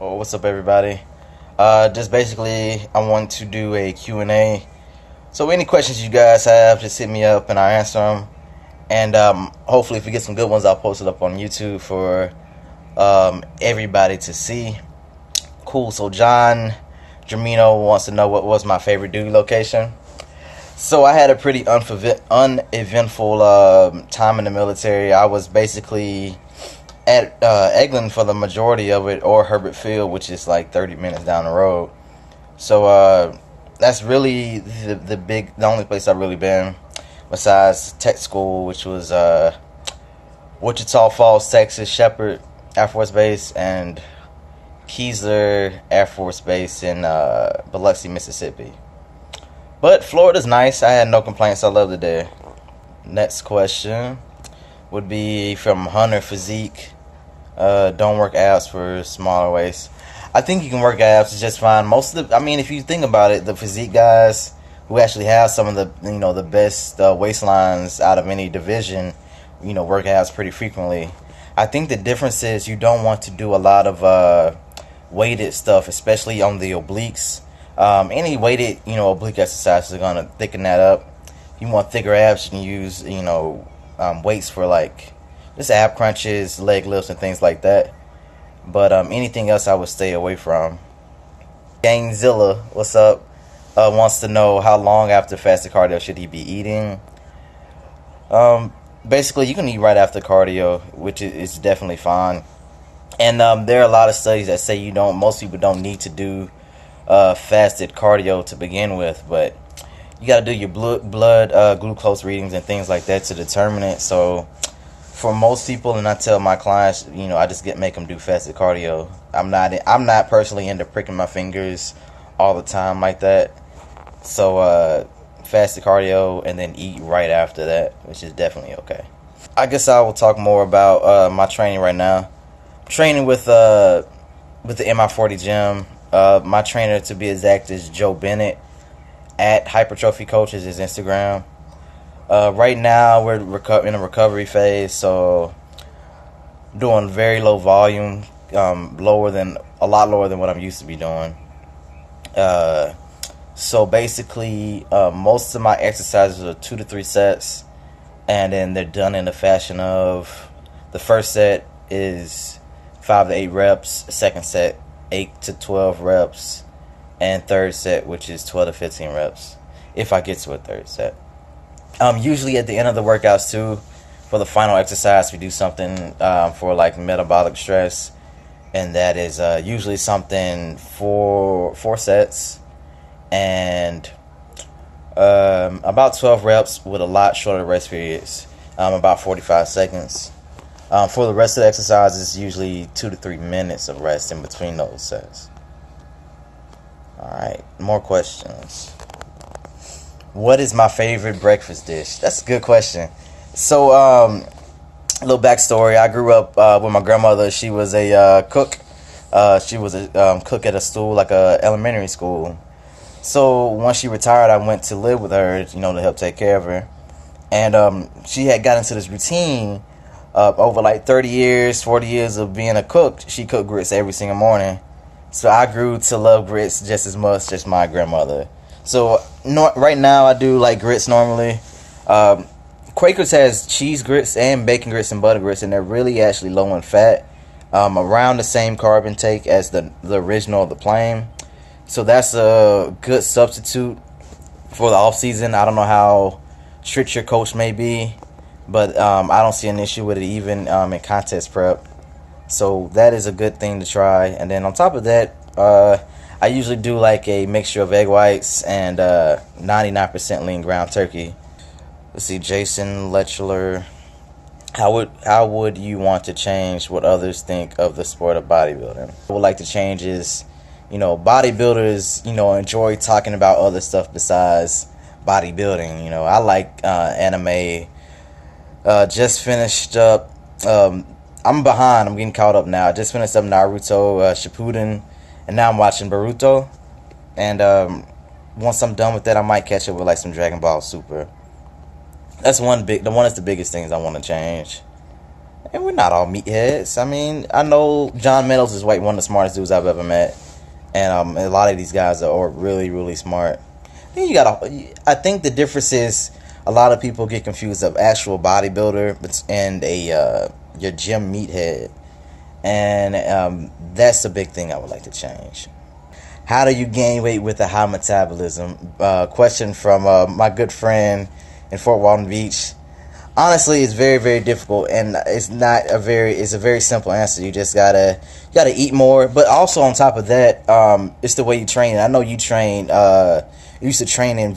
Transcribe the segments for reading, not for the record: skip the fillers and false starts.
Oh, what's up, everybody? Just basically, I want to do a Q&A. So any questions you guys have, just hit me up and I'll answer them. And hopefully, if we get some good ones, I'll post it up on YouTube for everybody to see. Cool. So John Dramino wants to know what was my favorite duty location. So I had a pretty uneventful time in the military. I was basically at Eglin for the majority of it, or Herbert Field, which is like 30 minutes down the road. So that's really the only place I've really been, besides tech school, which was Wichita Falls, Texas, Shepherd Air Force Base, and Keesler Air Force Base in Biloxi, Mississippi. But Florida's nice. I had no complaints. I loved it there. Next question would be from Hunter Physique. Don't work abs for smaller waist. I think you can work abs just fine. Most of the, if you think about it, the physique guys who actually have some of the, the best waistlines out of any division, work abs pretty frequently. I think the difference is you don't want to do a lot of weighted stuff, especially on the obliques. Any weighted, oblique exercises are gonna thicken that up. If you want thicker abs, you can use, weights for like just ab crunches, leg lifts, and things like that. But anything else, I would stay away from. Gangzilla, what's up? Wants to know how long after fasted cardio should he be eating. Basically, you can eat right after cardio, which is definitely fine. And there are a lot of studies that say most people don't need to do fasted cardio to begin with, but you got to do your blood glucose readings and things like that to determine it. So for most people, and I tell my clients, I just make them do fasted cardio. I'm not personally into pricking my fingers all the time like that. So fasted cardio and then eat right after that, which is definitely okay. I guess I will talk more about my training right now. I'm training with the MI40 gym. My trainer, to be exact, is Joe Bennett at Hypertrophy Coaches, his Instagram. Right now, we're in a recovery phase, so I'm doing very low volume, a lot lower than what I'm used to be doing. So basically, most of my exercises are 2 to 3 sets, and then they're done in the fashion of the first set is 5 to 8 reps, second set 8 to 12 reps, and third set, which is 12 to 15 reps, if I get to a third set. Usually at the end of the workouts too, for the final exercise, we do something for like metabolic stress, and that is usually something for 4 sets and about 12 reps with a lot shorter rest periods, about 45 seconds. For the rest of the exercises, usually 2 to 3 minutes of rest in between those sets. Alright, more questions. What is my favorite breakfast dish? That's a good question. So, a little backstory. I grew up with my grandmother. She was a cook. She was a cook at a school, like a elementary school. So, once she retired, I went to live with her, to help take care of her. And she had got into this routine over like 30 years, 40 years of being a cook. She cooked grits every single morning. So I grew to love grits just as much as my grandmother. So right now I do like grits normally. Quaker's has cheese grits and bacon grits and butter grits, and they're really actually low in fat. Around the same carb intake as the original, the plain. So that's a good substitute for the off season. I don't know how strict your coach may be, but I don't see an issue with it even in contest prep. So that is a good thing to try. And then on top of that, I usually do like a mixture of egg whites and 99% lean ground turkey. Let's see, Jason Letchler. How would you want to change what others think of the sport of bodybuilding? What I would like to change is, bodybuilders, enjoy talking about other stuff besides bodybuilding. I like anime. Just finished up. I'm behind. I'm getting caught up now. I just finished up Naruto Shippuden, and now I'm watching Boruto. And once I'm done with that, I might catch up with like some Dragon Ball Super. That's the one that's the biggest things I want to change. And we're not all meatheads. I mean, I know John Meadows is like one of the smartest dudes I've ever met, and a lot of these guys are really, really smart. Then you gotta. I think the difference is a lot of people get confused of actual bodybuilder and a your gym meathead, and that's the big thing I would like to change. How do you gain weight with a high metabolism? Question from my good friend in Fort Walton Beach. Honestly, it's very, very difficult, and it's a very simple answer. You gotta eat more, but also on top of that, it's the way you train. I know you train. You used to train in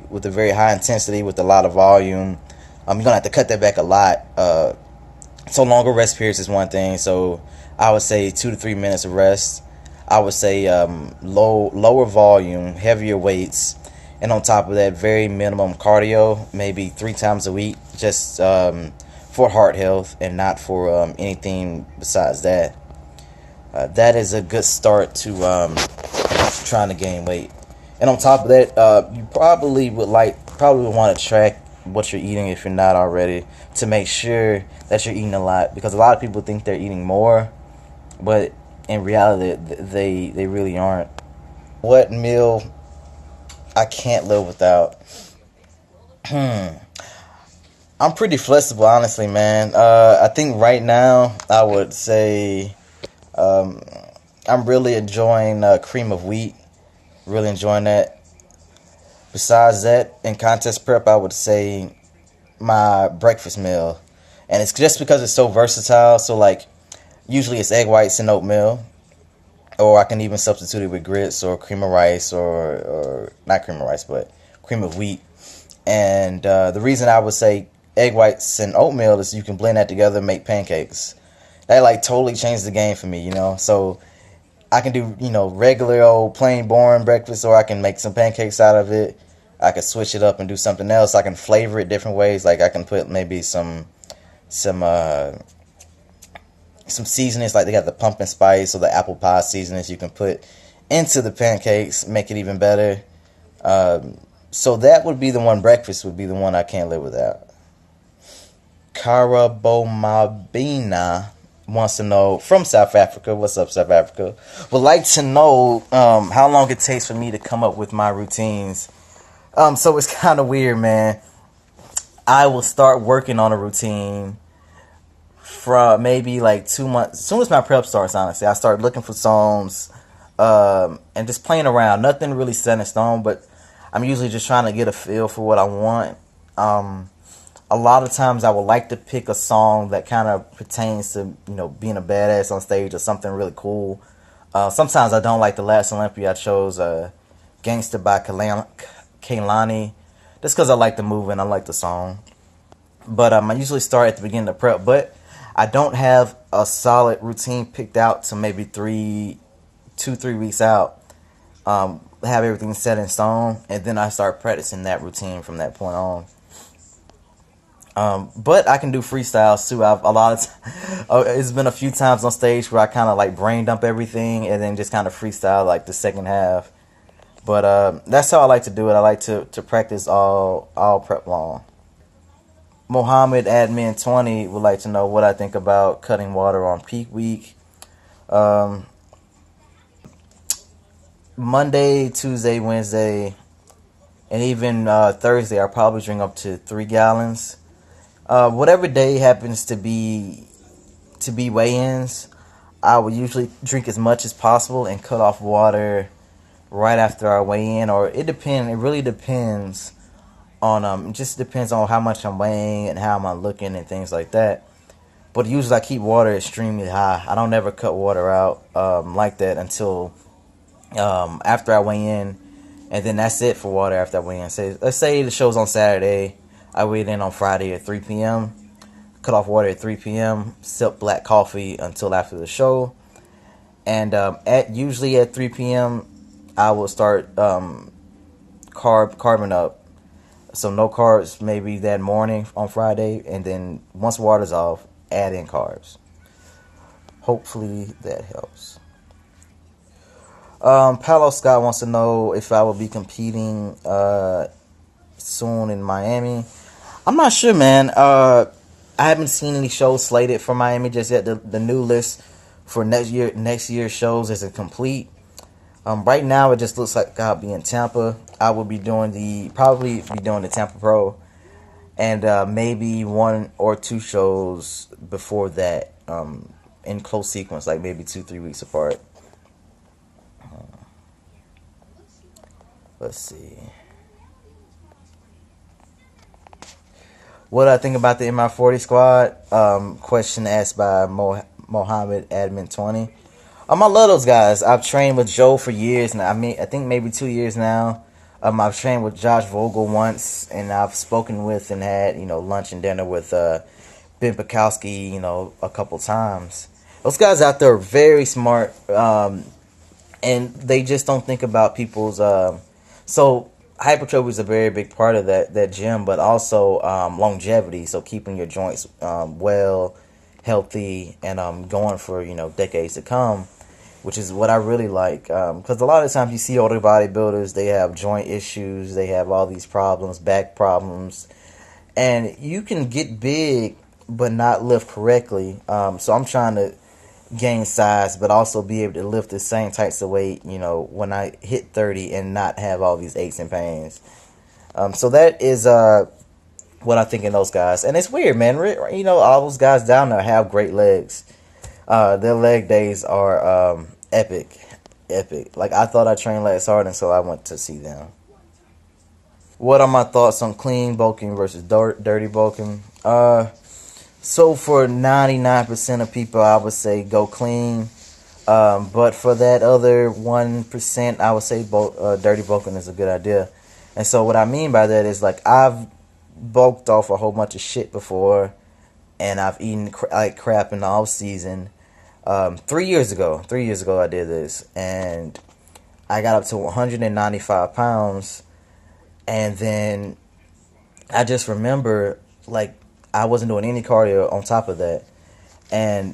with a very high intensity with a lot of volume. You're gonna have to cut that back a lot. So longer rest periods is one thing. So I would say 2 to 3 minutes of rest. I would say lower volume, heavier weights, and on top of that, very minimum cardio, maybe 3 times a week, just for heart health and not for anything besides that. That is a good start to trying to gain weight. And on top of that, you probably would want to track what you're eating if you're not already, to make sure that you're eating a lot, because a lot of people think they're eating more, but in reality they really aren't. What meal I can't live without? I'm pretty flexible, honestly, man. I think right now I would say I'm really enjoying cream of wheat. Really enjoying that. Besides that, in contest prep, I would say my breakfast meal, and it's just because it's so versatile. So like, usually it's egg whites and oatmeal, or I can even substitute it with grits or cream of rice, or not cream of rice, but cream of wheat. And the reason I would say egg whites and oatmeal is you can blend that together and make pancakes. That like totally changed the game for me, you know. So I can do, regular old plain boring breakfast, or I can make some pancakes out of it. I can switch it up and do something else. I can flavor it different ways. Like I can put maybe some seasonings, like they got the pumpkin spice or the apple pie seasonings you can put into the pancakes, make it even better. So that would be the one. Breakfast would be the one I can't live without. Karabomabina wants to know, from South Africa. What's up, South Africa? Would like to know how long it takes for me to come up with my routines. So it's kind of weird, man. I will start working on a routine from maybe like 2 months. As soon as my prep starts, honestly, I start looking for songs and just playing around. Nothing really set in stone, but I'm usually just trying to get a feel for what I want. A lot of times I would like to pick a song that kind of pertains to, being a badass on stage or something really cool. Sometimes I don't. Like the last Olympia, I chose Gangsta by Kehlani, just because I like the movie and I like the song. But I usually start at the beginning of prep, but I don't have a solid routine picked out to maybe 3 weeks out. Have everything set in stone, and then I start practicing that routine from that point on. But I can do freestyles too. It's been a few times on stage where I kind of like brain dump everything and then just kind of freestyle like the second half. But that's how I like to do it. I like to practice all prep long. Mohammed Admin 20 would like to know what I think about cutting water on peak week. Monday, Tuesday, Wednesday, and even Thursday, I probably drink up to 3 gallons. Whatever day happens to be weigh-ins, I will usually drink as much as possible and cut off water right after I weigh in. Or it really depends on it just depends on how much I'm weighing and how I'm looking and things like that. But usually I keep water extremely high. I don't ever cut water out like that until after I weigh in, and then that's it for water after I weigh in. Let's say the show's on Saturday. I weighed in on Friday at 3 p.m. Cut off water at 3 p.m. Sip black coffee until after the show. And usually at 3 p.m. I will start carbing up. So no carbs maybe that morning on Friday. And then once water's off, add in carbs. Hopefully that helps. Paolo Scott wants to know if I will be competing soon in Miami. I'm not sure, man. I haven't seen any shows slated for Miami just yet. The new list for next year's shows isn't complete. Right now it just looks like I'll be in Tampa. I will be probably be doing the Tampa Pro, and maybe one or two shows before that, in close sequence, like maybe 2-3 weeks apart. Let's see. What I think about the MI40 squad? Question asked by Mohammed Admin 20. I love those guys. I've trained with Joe for years now. I think maybe 2 years now. I've trained with Josh Vogel once, and I've spoken with and had lunch and dinner with Ben Pikowski a couple times. Those guys out there are very smart, and they just don't think about people's. So hypertrophy is a very big part of that gym, but also longevity. So keeping your joints well, healthy, and going for decades to come, which is what I really like. Because a lot of times you see older bodybuilders, they have joint issues, they have all these problems, back problems, and you can get big but not lift correctly. So I'm trying to gain size, but also be able to lift the same types of weight, when I hit 30 and not have all these aches and pains. So that is what I think in those guys. And it's weird, man. All those guys down there have great legs. Their leg days are epic. Like, I thought I trained legs hard until I went to see them. What are my thoughts on clean bulking versus dirty bulking? So for 99% of people, I would say go clean. But for that other 1%, I would say dirty bulking is a good idea. And so what I mean by that is, like, I've bulked off a whole bunch of shit before, and I've eaten like crap in the off season. 3 years ago I did this, and I got up to 195 pounds, and then I just remember, like, I wasn't doing any cardio on top of that, and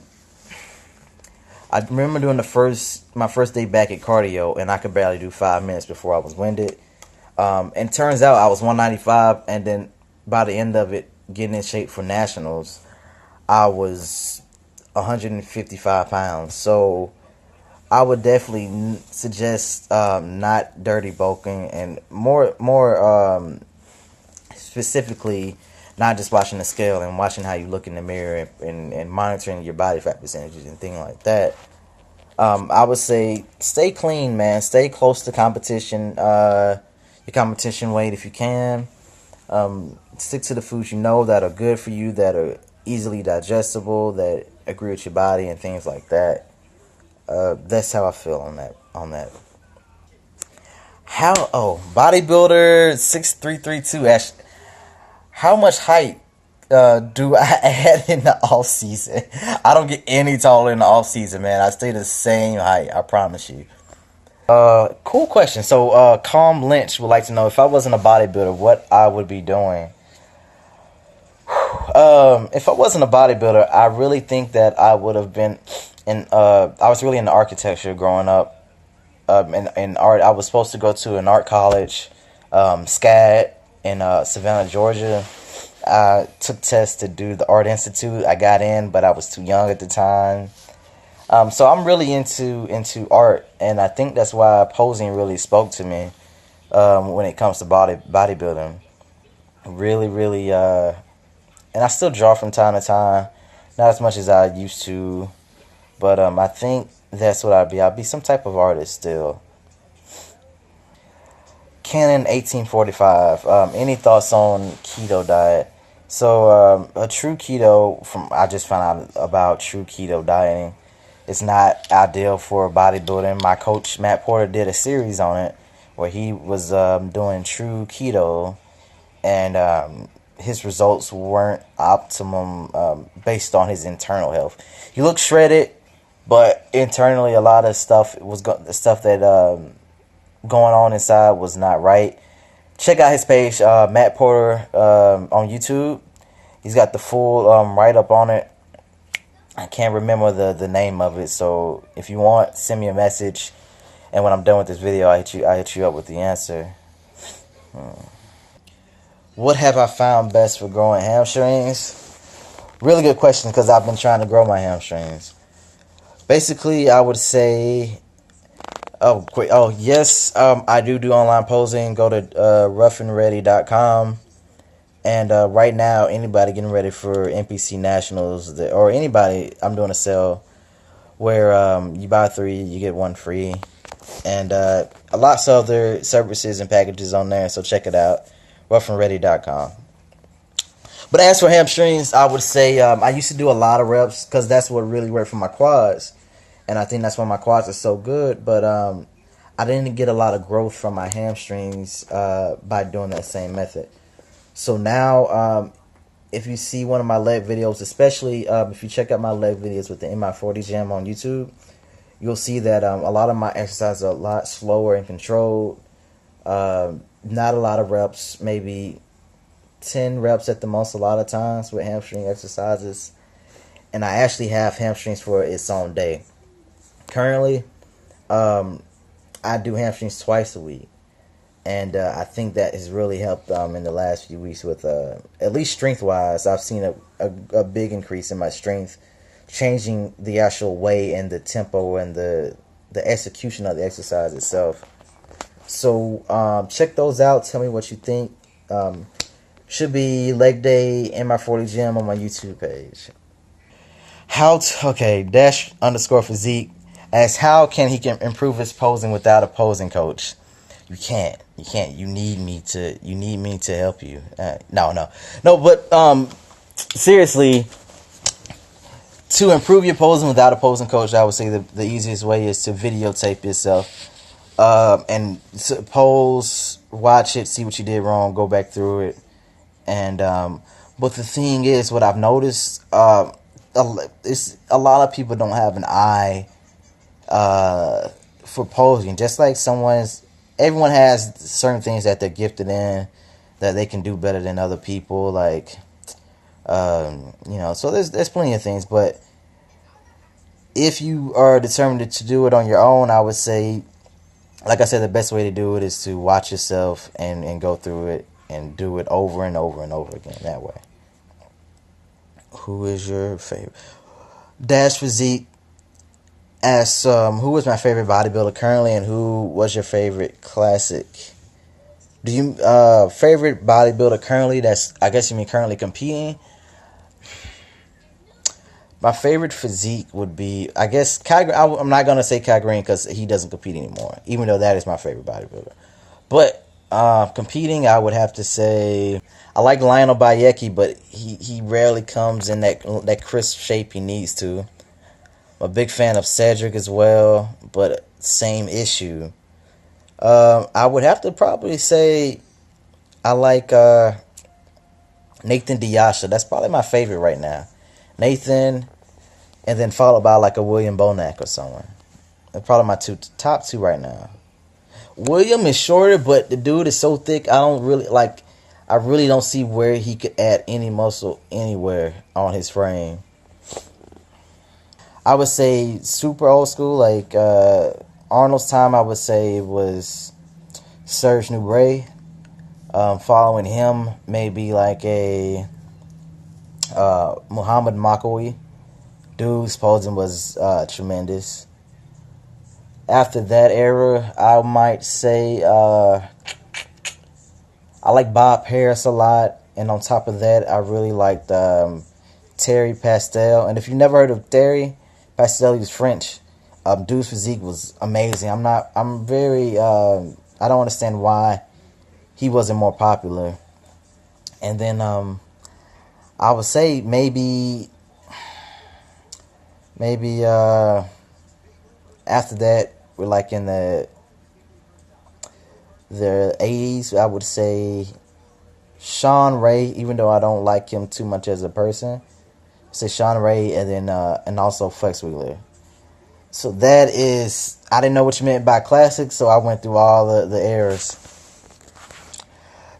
I remember doing my first day back at cardio, and I could barely do 5 minutes before I was winded. And turns out I was 195, and then by the end of it, getting in shape for nationals, I was 155 pounds. So I would definitely suggest not dirty bulking, and more specifically, not just watching the scale and watching how you look in the mirror, and monitoring your body fat percentages and things like that. I would say stay clean, man. Stay close to competition, your competition weight if you can. Stick to the foods that are good for you, that are easily digestible, that agree with your body, and things like that. That's how I feel on that. Bodybuilder 6332 Ash. How much height do I add in the off season? I don't get any taller in the off season, man. I stay the same height, I promise you. Cool question. So, Calm Lynch would like to know, if I wasn't a bodybuilder, what I would be doing. If I wasn't a bodybuilder, I really think that I would have been I was really into architecture growing up. In art, I was supposed to go to an art college, SCAD, in Savannah, Georgia. I took tests to do the Art Institute. I got in, but I was too young at the time. So I'm really into art, and I think that's why posing really spoke to me when it comes to bodybuilding. Really, and I still draw from time to time, not as much as I used to, but I think that's what I'd be. I'd be some type of artist still. Canon 1845. Any thoughts on keto diet? So a true keto, I just found out about true keto dieting. It's not ideal for bodybuilding. My coach Matt Porter did a series on it where he was doing true keto, and his results weren't optimum based on his internal health. He looked shredded, but internally a lot of stuff the stuff that going on inside was not right. Check out his page, Matt Porter, on YouTube. He's got the full write-up on it. I can't remember the name of it, so if you want, send me a message, and when I'm done with this video, I hit you up with the answer. What have I found best for growing hamstrings? Really good question because I've been trying to grow my hamstrings. Basically, I would say, oh, quick, oh, yes, I do online posing. Go to roughandready.com. And right now, anybody getting ready for NPC Nationals, or anybody, I'm doing a sale where you buy 3, you get 1 free. And lots of other services and packages on there, so check it out, roughandready.com. But as for hamstrings, I would say I used to do a lot of reps because that's what really worked for my quads. And I think that's why my quads are so good. But I didn't get a lot of growth from my hamstrings by doing that same method. So now, if you see one of my leg videos, especially if you check out my leg videos with the MI40 Gym on YouTube, you'll see that a lot of my exercises are a lot slower and controlled. Not a lot of reps, maybe 10 reps at the most a lot of times with hamstring exercises. And I actually have hamstrings for its own day. Currently, I do hamstrings twice a week. And I think that has really helped in the last few weeks with, at least strength-wise, I've seen a big increase in my strength, changing the actual way and the tempo and the execution of the exercise itself. So check those out. Tell me what you think. Should be leg day in my 40 gym on my YouTube page. Dash underscore physique asks how he can improve his posing without a posing coach. You can't. You need me to help you. No. But seriously, to improve your posing without a posing coach, I would say the easiest way is to videotape yourself and pose, watch it, see what you did wrong, go back through it. And but the thing is, what I've noticed, it's a lot of people don't have an eye for posing. Just like everyone has certain things that they're gifted in that they can do better than other people. Like, so there's plenty of things. But if you are determined to do it on your own, I would say, like I said, the best way to do it is to watch yourself and go through it and do it over and over and over again that way. Who is your favorite? Dash Physique asks, who is my favorite bodybuilder currently and who was your favorite classic? Do you favorite bodybuilder currently? That's, I guess you mean currently competing. My favorite physique would be, I guess, I'm not gonna say Kai Green because he doesn't compete anymore, even though that is my favorite bodybuilder. But competing, I would have to say I like Lionel Bayeki, but he rarely comes in that crisp shape he needs to. I'm a big fan of Cedric as well, but same issue. I would have to probably say I like Nathan Diasha. That's probably my favorite right now. Nathan, and then followed by like a William Bonac or someone. They're probably my top two right now. William is shorter, but the dude is so thick. I really don't see where he could add any muscle anywhere on his frame. I would say super old school, like Arnold's time. I would say it was Serge Nubret. Following him, maybe like a Muhammad Makawi. Dude's posing was tremendous. After that era, I might say I like Bob Harris a lot. And on top of that, I really liked Terry Pastel. And if you've never heard of Terry Pastel, he was French. Dude's physique was amazing. I don't understand why he wasn't more popular. And then I would say maybe after that, we're like in the 80s, I would say Sean Ray, even though I don't like him too much as a person. I say Sean Ray, and then and also Flex Wheeler. So that is, I didn't know what you meant by classic, so I went through all the eras.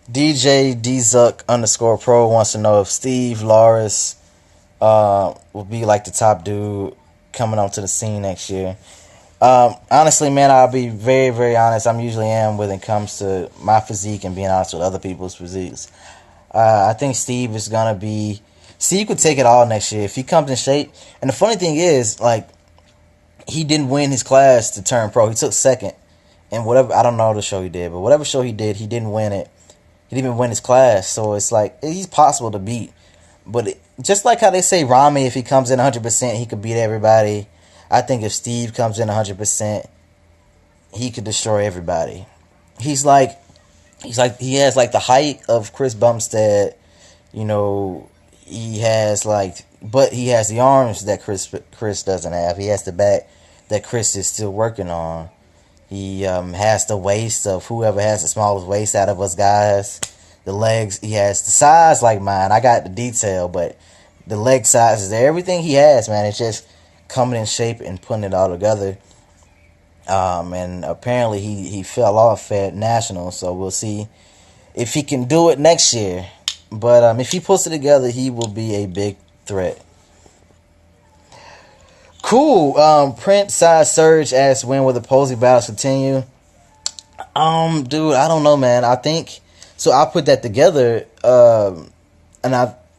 DJ Dzuck _ pro wants to know if Steve Loris will be like the top dude coming onto the scene next year. Honestly, man, I'll be very, very honest. I'm usually am when it comes to my physique and being honest with other people's physiques. I think Steve is going to be See, you could take it all next year if he comes in shape. And the funny thing is, like, he didn't win his class to turn pro. He took second, and whatever, I don't know the show he did, but whatever show he did, he didn't win it. He didn't even win his class. So it's like he's possible to beat. But just like how they say Rami, if he comes in 100%, he could beat everybody. I think if Steve comes in 100%, he could destroy everybody. He's like he has like the height of Chris Bumstead. You know, he has like, but he has the arms that Chris doesn't have. He has the back that Chris is still working on. He has the waist of whoever has the smallest waist out of us guys. The legs, he has the size like mine. I got the detail, but the leg size is there. Everything he has, man, it's just coming in shape and putting it all together. And apparently he fell off at Nationals, so we'll see if he can do it next year. But if he puts it together, he will be a big threat. Cool. Print Size Surge asks, when will the opposing battles continue? Dude, I don't know, man. I think so. I put that together, and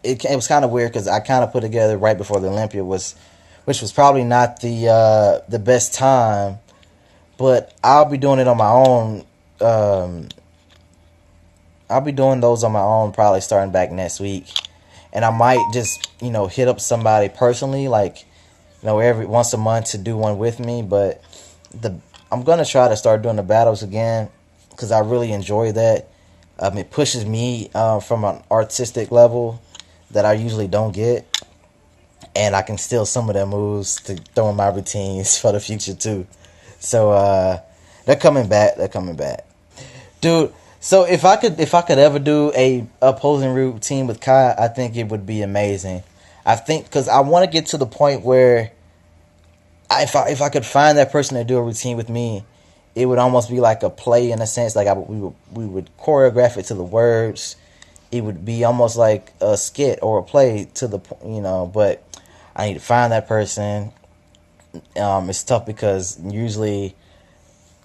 it was kind of weird because I kind of put it together right before the Olympia which was probably not the best time. But I'll be doing it on my own. I'll be doing those on my own, probably starting back next week, and I might just hit up somebody personally, like every once a month to do one with me. But I'm gonna try to start doing the battles again because I really enjoy that. It pushes me from an artistic level that I usually don't get, and I can steal some of their moves to throw in my routines for the future too. So they're coming back. They're coming back, dude. So if I could ever do a opposing routine with Kai, I think it would be amazing. I think because I want to get to the point where if I could find that person to do a routine with me, it would almost be like a play in a sense. Like we would choreograph it to the words. It would be almost like a skit or a play to the But I need to find that person. It's tough because usually,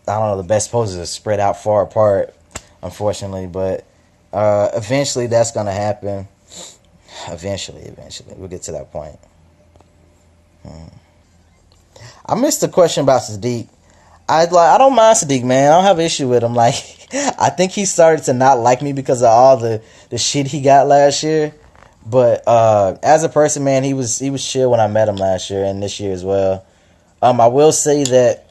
I don't know, the best poses are spread out far apart, unfortunately. But eventually that's gonna happen. Eventually, we'll get to that point. I missed the question about Sadiq. I don't mind Sadiq, man. I don't have an issue with him. Like, I think he started to not like me because of all the shit he got last year. But as a person, man, he was chill when I met him last year and this year as well. I will say that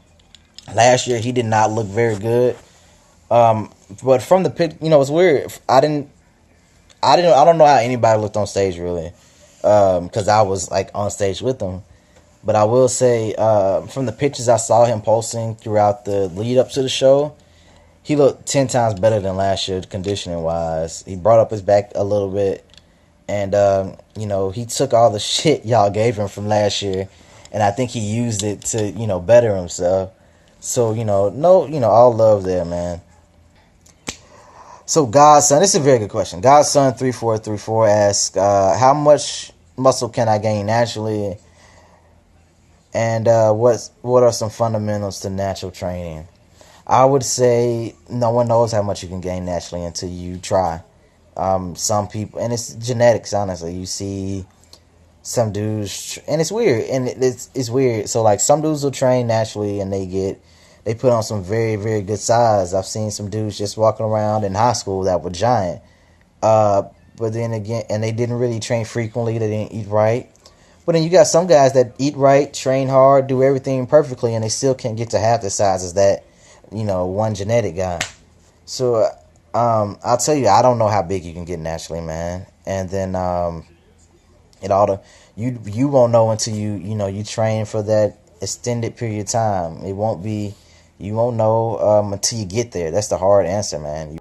last year he did not look very good. But from the pic, it's weird. I don't know how anybody looked on stage really, because I was like on stage with him. But I will say, from the pictures I saw him posting throughout the lead up to the show, he looked 10 times better than last year, conditioning wise. He brought up his back a little bit, and he took all the shit y'all gave him from last year, and I think he used it to better himself. So all love there, man. So Godson, this is a very good question. Godson 3434 asks, how much muscle can I gain naturally? And what are some fundamentals to natural training? I would say no one knows how much you can gain naturally until you try. Some people, and it's genetics, honestly. You see some dudes, and it's weird, and it's weird. So like some dudes will train naturally, and they put on some very, very good size. I've seen some dudes just walking around in high school that were giant. But then again, and they didn't really train frequently. They didn't eat right. But then you got some guys that eat right, train hard, do everything perfectly, and they still can't get to half the size as that, one genetic guy. So I'll tell you, I don't know how big you can get naturally, man. And then you won't know until you train for that extended period of time. You won't know until you get there. That's the hard answer, man.